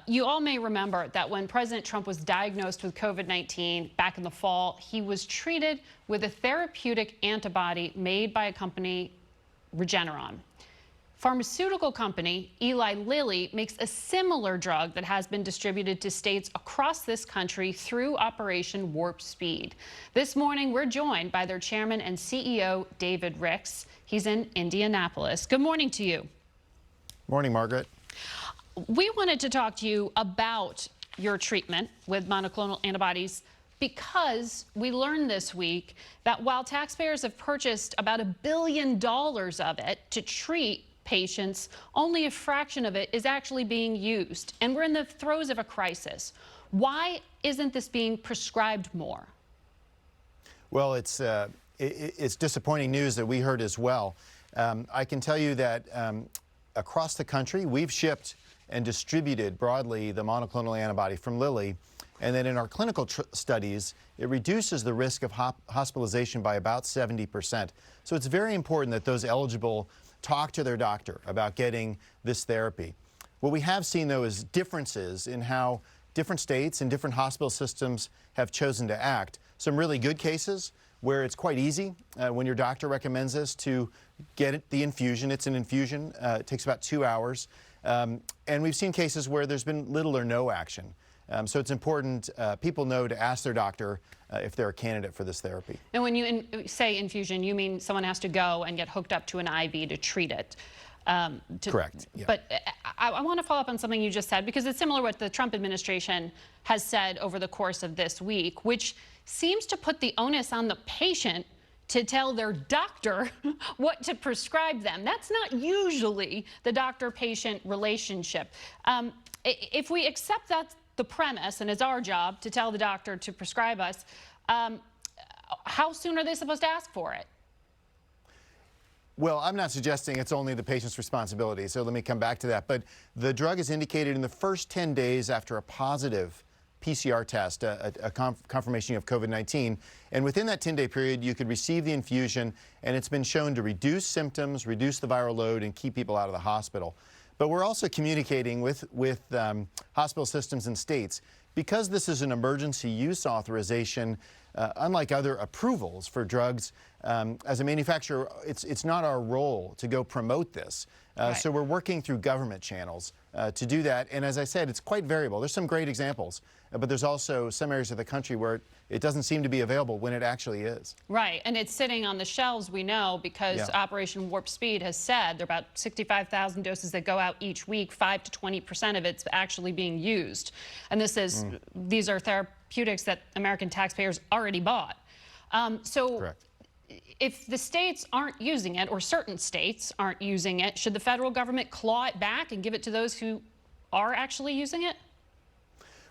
You all may remember that when President Trump was diagnosed with COVID-19 back in the fall, he was treated with a therapeutic antibody made by a company, Regeneron. Pharmaceutical company Eli Lilly makes a similar drug that has been distributed to states across this country through Operation Warp Speed. This morning, we're joined by their chairman and CEO, David Ricks. He's in Indianapolis. Good morning to you. Morning, Margaret. We wanted to talk to you about your treatment with monoclonal antibodies because we learned this week that while taxpayers have purchased about $1 billion of it to treat patients, only a fraction of it is actually being used. And we're in the throes of a crisis. Why isn't this being prescribed more? Well, it's disappointing news that we heard as well. I can tell you that across the country, we've shipped and distributed broadly the monoclonal antibody from Lilly. And then in our clinical studies, it reduces the risk of hospitalization by about 70%. So it's very important that those eligible talk to their doctor about getting this therapy. What we have seen, though, is differences in how different states and different hospital systems have chosen to act. Some really good cases where it's quite easy when your doctor recommends this to get the infusion. It's an infusion. It takes about 2 hours. And we've seen cases where there's been little or no action. So it's important people know to ask their doctor if they're a candidate for this therapy. And when you say infusion, you mean someone has to go and get hooked up to an IV to treat it? Correct. Yeah. But I want to follow up on something you just said, because it's similar to what the Trump administration has said over the course of this week, which seems to put the onus on the patient to tell their doctor what to prescribe them. That's not usually the doctor-patient relationship. If we accept that's the premise and it's our job to tell the doctor to prescribe us, how soon are they supposed to ask for it? Well, I'm not suggesting it's only the patient's responsibility, so let me come back to that. But the drug is indicated in the first 10 days after a positive PCR test, a confirmation of COVID-19. And within that 10-day period, you could receive the infusion, and it's been shown to reduce symptoms, reduce the viral load, and keep people out of the hospital. But we're also communicating with hospital systems and states. Because this is an emergency use authorization, unlike other approvals for drugs, as a manufacturer, it's not our role to go promote this. Right. So we're working through government channels to do that. And as I said, it's quite variable. There's some great examples, but there's also some areas of the country where it doesn't seem to be available when it actually is. Right, and it's sitting on the shelves, we know, because Operation Warp Speed has said there are about 65,000 doses that go out each week, 5 to 20% of it's actually being used. And this is, these are therapeutics that American taxpayers already bought. Correct. If the states aren't using it, or certain states aren't using it, should the federal government claw it back and give it to those who are actually using it?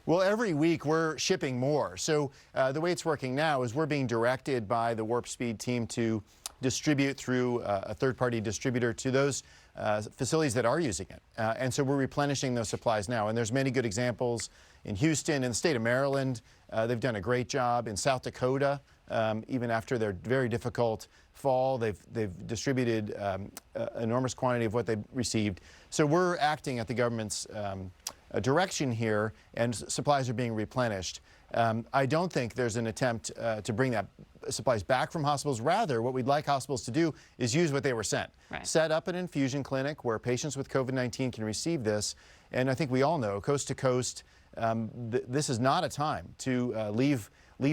Well, every week we're shipping more. So the way it's working now is we're being directed by the Warp Speed team to distribute through a third-party distributor to those facilities that are using it. And so we're replenishing those supplies now. And there's many good examples in Houston, in the state of Maryland. They've done a great job. In South Dakota, even after their very difficult fall, they've distributed enormous quantity of what they've received. So we're acting at the government's direction here, and supplies are being replenished. I don't think there's an attempt to bring that supplies back from hospitals. Rather, what we'd like hospitals to do is use what they were sent. Right. Set up an infusion clinic where patients with COVID-19 can receive this. And I think we all know, coast to coast, this is not a time to leave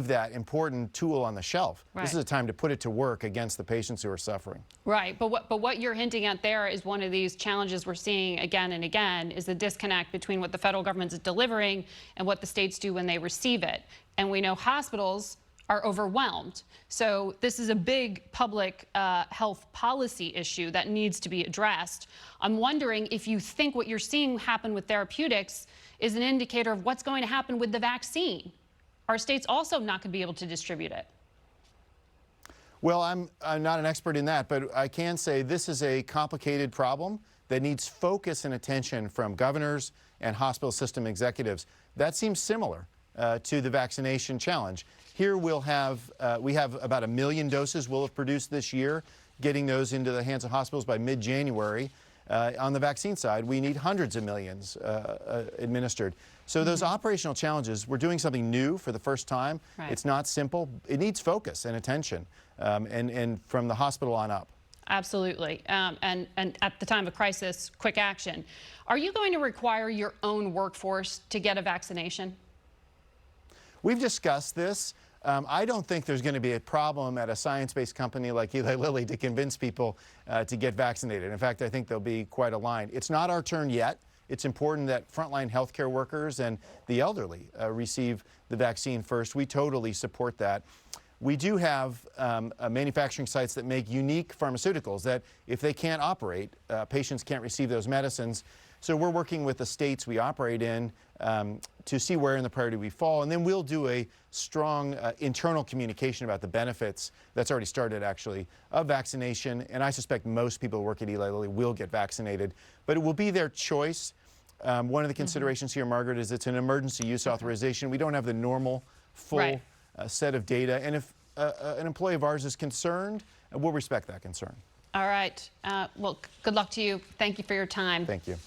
that important tool on the shelf. Right. This is a time to put it to work against the patients who are suffering. Right, but what you're hinting at there is one of these challenges we're seeing again and again is the disconnect between what the federal government is delivering and what the states do when they receive it. And we know hospitals are overwhelmed. So this is a big public health policy issue that needs to be addressed. I'm wondering if you think what you're seeing happen with therapeutics is an indicator of what's going to happen with the vaccine. Are states also not going to be able to distribute it? Well, I'm not an expert in that, but I can say this is a complicated problem that needs focus and attention from governors and hospital system executives. That seems similar to the vaccination challenge. Here we have about 1 million doses we'll have produced this year, getting those into the hands of hospitals by mid-January. On the vaccine side, we need hundreds of millions administered. So those operational challenges, we're doing something new for the first time. Right. It's not simple. It needs focus and attention, and from the hospital on up. Absolutely. And at the time of crisis, quick action. Are you going to require your own workforce to get a vaccination? We've discussed this. I don't think there's going to be a problem at a science-based company like Eli Lilly to convince people to get vaccinated. In fact, I think they'll be quite aligned. It's not our turn yet. It's important that frontline healthcare workers and the elderly receive the vaccine first. We totally support that. We do have manufacturing sites that make unique pharmaceuticals that if they can't operate, patients can't receive those medicines. So we're working with the states we operate in to see where in the priority we fall, and then we'll do a strong internal communication about the benefits, that's already started actually, of vaccination, and I suspect most people who work at Eli Lilly will get vaccinated, but it will be their choice. One of the considerations here, Margaret, is it's an emergency use authorization. We don't have the normal full set of data, and if an employee of ours is concerned, we'll respect that concern. All right. Well, good luck to you. Thank you for your time. Thank you.